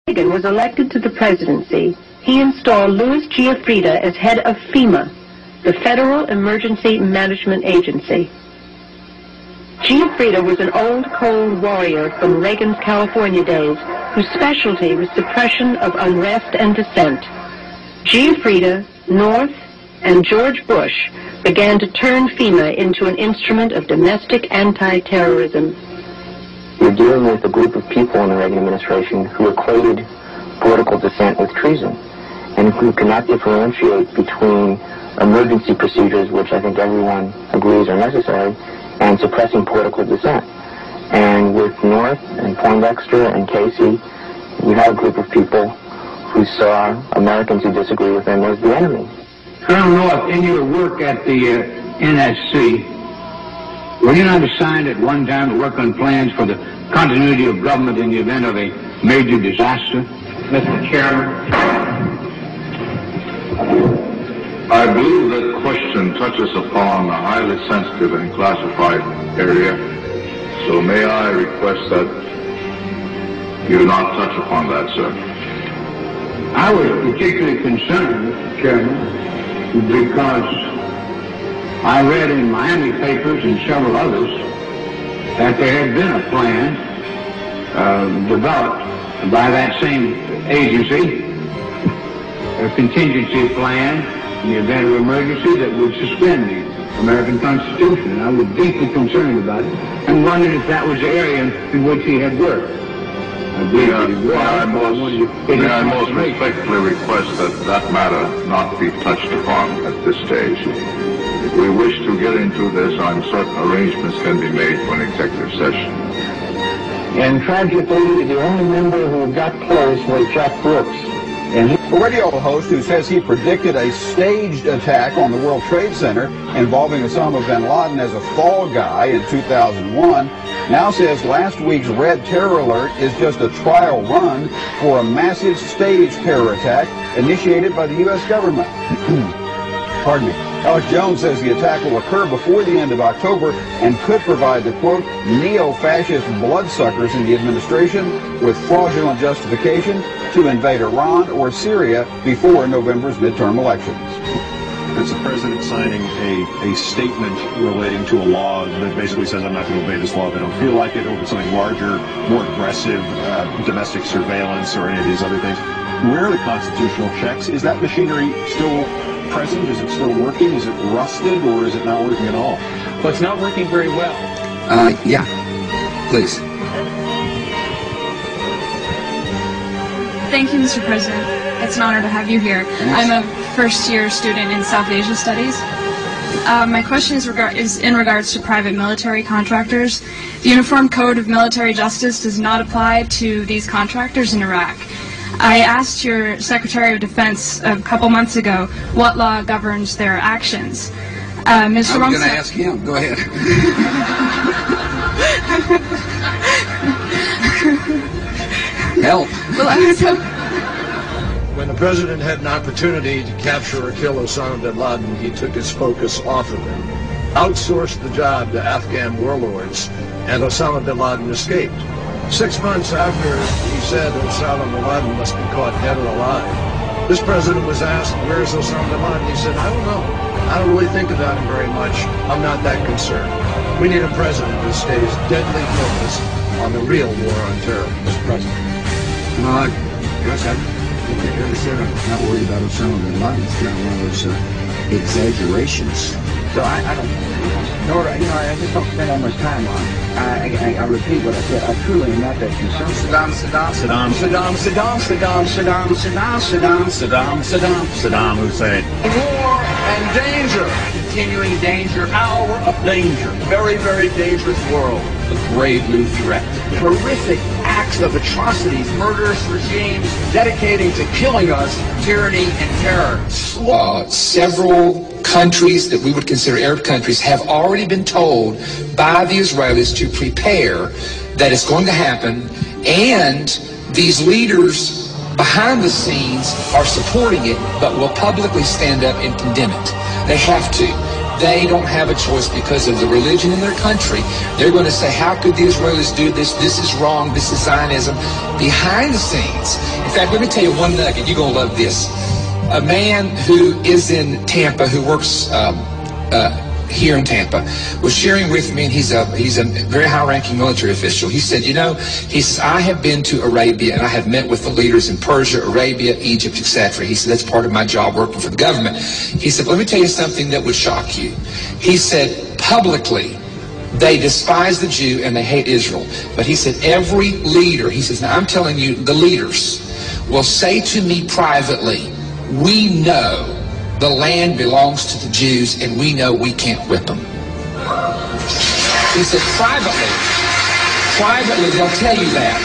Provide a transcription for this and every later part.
Reagan was elected to the presidency, he installed Louis Giuffrida as head of FEMA, the Federal Emergency Management Agency. Giuffrida was an old cold warrior from Reagan's California days whose specialty was suppression of unrest and dissent. Giuffrida, North, and George Bush began to turn FEMA into an instrument of domestic anti-terrorism. You're dealing with a group of people in the Reagan administration who equated political dissent with treason, and who cannot differentiate between emergency procedures, which I think everyone agrees are necessary, and suppressing political dissent. And with North and Poindexter and Casey, you had a group of people who saw Americans who disagree with them as the enemy. Colonel North, in your work at the NSC, were you not assigned at one time to work on plans for the continuity of government in the event of a major disaster? Mr. Chairman. I believe that question touches upon a highly sensitive and classified area, so may I request that you not touch upon that, sir. I was particularly concerned, Mr. Chairman, because I read in Miami papers and several others that there had been a plan developed by that same agency, a contingency plan in the event of emergency that would suspend the American Constitution. And I was deeply concerned about it and wondered if that was the area in which he had worked. May I most respectfully request that that matter not be touched upon at this stage. If we wish to get into this, I'm certain arrangements can be made for an executive session. And tragically, the only member who got close was Jack Brooks. And a radio host who says he predicted a staged attack on the World Trade Center involving Osama bin Laden as a fall guy in 2001 now says last week's red terror alert is just a trial run for a massive staged terror attack initiated by the U.S. government. Pardon me. Alex Jones says the attack will occur before the end of October and could provide the, quote, neo-fascist bloodsuckers in the administration with fraudulent justification to invade Iran or Syria before November's midterm elections. It's the president signing a statement relating to a law that basically says I'm not going to obey this law if I don't feel like it, over something larger, more aggressive, domestic surveillance or any of these other things. Where are the constitutional checks? Is that machinery still present? Is it still working? Is it rusted, or is it not working at all? Well, it's not working very well. Yeah, please. Thank you, Mr. President. It's an honor to have you here. I'm a first-year student in South Asia Studies. My question is in regards to private military contractors. The Uniform Code of Military Justice does not apply to these contractors in Iraq. I asked your Secretary of Defense a couple months ago what law governs their actions. Mr. I'm going to ask him. Go ahead. Help. When the president had an opportunity to capture or kill Osama bin Laden, he took his focus off of him, outsourced the job to Afghan warlords, and Osama bin Laden escaped. 6 months after he said Osama bin Laden must be caught dead or alive, this president was asked, where's Osama bin Laden? He said, I don't know. I don't really think about him very much. I'm not that concerned. We need a president who stays deadly focused on the real war on terror, Mr. President. Well, yes, I said I'm not worried about Osama bin Laden. It's kind of one of those exaggerations. So I don't, Nora, I just don't spend that much time on it. I repeat what I said. I truly am not that concerned. Saddam Hussein. War and danger. Continuing danger, hour of danger. Very, very dangerous world. A grave new threat. Horrific acts of atrocities, murderous regimes dedicating to killing us, tyranny and terror. Several countries that we would consider Arab countries have already been told by the Israelis to prepare that it's going to happen, and these leaders behind the scenes are supporting it, but will publicly stand up and condemn it. They have to. they don't have a choice because of the religion in their country. They're going to say, how could the Israelis do this? This is wrong. This is Zionism. Behind the scenes, in fact, let me tell you one nugget. You're going to love this. A man who is in Tampa, who works here in Tampa, was sharing with me, and he's a very high-ranking military official. He said, he says, I have been to Arabia, and I have met with the leaders in Persia, Arabia, Egypt, etc. He said, that's part of my job working for the government. He said, let me tell you something that would shock you. He said, publicly, they despise the Jew and they hate Israel. But he said, every leader, he says, now I'm telling you, the leaders will say to me privately, we know the land belongs to the Jews, and we know we can't whip them. He said, privately, they'll tell you that.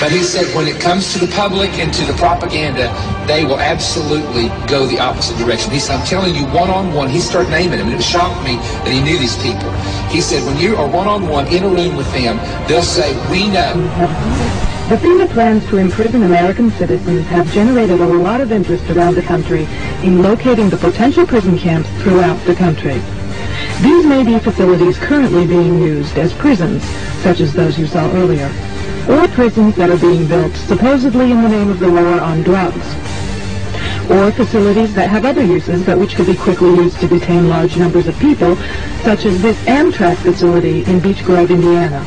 But he said, when it comes to the public and to the propaganda, they will absolutely go the opposite direction. He said, I'm telling you, one-on-one, he started naming them, and it shocked me that he knew these people. He said, when you are one-on-one in a room with them, they'll say, we know. The FEMA plans to imprison American citizens have generated a lot of interest around the country in locating the potential prison camps throughout the country. These may be facilities currently being used as prisons, such as those you saw earlier, or prisons that are being built supposedly in the name of the war on drugs, or facilities that have other uses but which could be quickly used to detain large numbers of people, such as this Amtrak facility in Beech Grove, Indiana.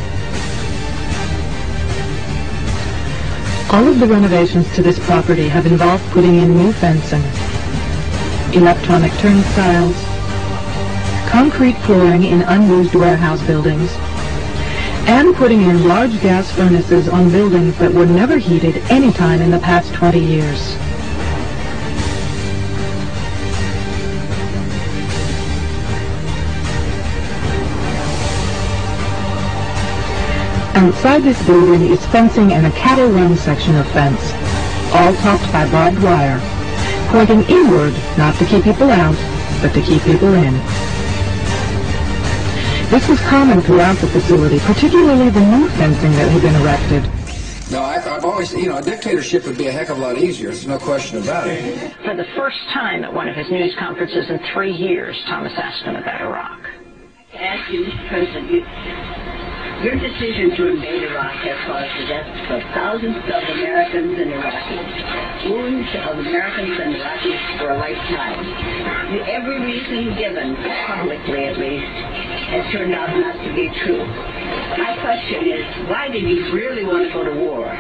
All of the renovations to this property have involved putting in new fencing, electronic turnstiles, concrete flooring in unused warehouse buildings, and putting in large gas furnaces on buildings that were never heated any time in the past 20 years. Outside this building is fencing and a cattle run section of fence, all topped by barbed wire, pointing inward, not to keep people out, but to keep people in. This was common throughout the facility, particularly the new fencing that had been erected. No, I've always, a dictatorship would be a heck of a lot easier. There's no question about it. For the first time at one of his news conferences in 3 years, Thomas asked him about Iraq. Ask you, Mr. President, your decision to invade Iraq has caused the deaths of thousands of Americans and Iraqis, wounds of Americans and Iraqis for a lifetime. Every reason given, publicly at least, has turned out not to be true. My question is, why did you really want to go to war?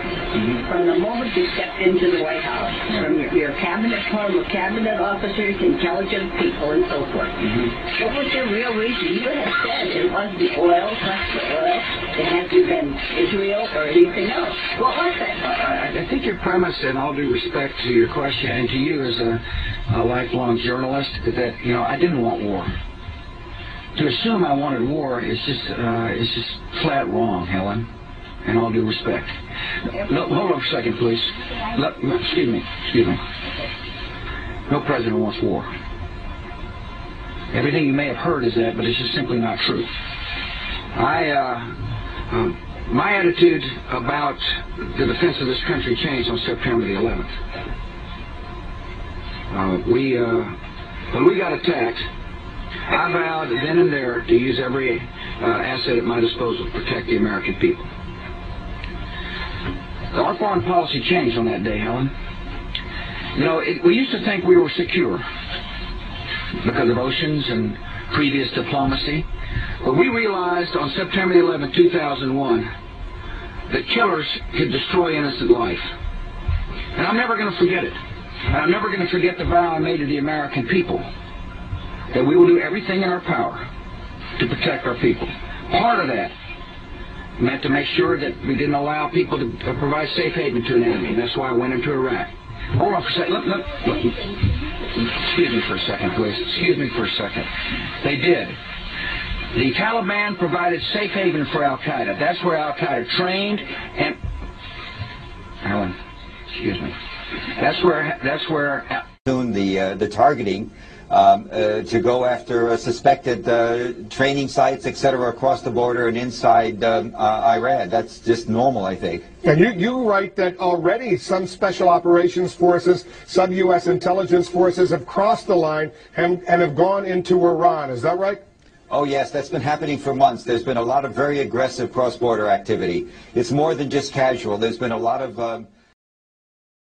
From the moment you stepped into the White House, from your cabinet, former cabinet officers, intelligent people, and so forth. What was your real reason? You have said it was the oil, plus the oil. It hasn't been Israel or anything else. What was that? I think your premise, and all due respect to your question and to you as a lifelong journalist, is that I didn't want war. To assume I wanted war is just flat wrong, Helen. And all due respect. No, hold on for a second, please. Excuse me. No president wants war. Everything you may have heard is that, but it's just simply not true. My attitude about the defense of this country changed on September the 11th. When we got attacked, I vowed then and there to use every asset at my disposal to protect the American people. Our foreign policy changed on that day, Helen. We used to think we were secure because of oceans and previous diplomacy. But we realized on September 11, 2001, that killers could destroy innocent life. And I'm never going to forget it. And I'm never going to forget the vow I made to the American people, that we will do everything in our power to protect our people. Part of that meant to make sure that we didn't allow people to provide safe haven to an enemy. That's why I went into Iraq. Hold on for a second. Look. Excuse me for a second, please. Excuse me for a second. They did. The Taliban provided safe haven for Al-Qaeda. That's where Al-Qaeda trained and... Alan, excuse me. That's where the targeting to go after suspected training sites, etc., across the border and inside Iran. That's just normal, I think. And you write that already some special operations forces, some U.S. intelligence forces have crossed the line and have gone into Iran. Is that right? Oh, yes, that's been happening for months. There's been a lot of very aggressive cross-border activity. It's more than just casual. There's been a lot of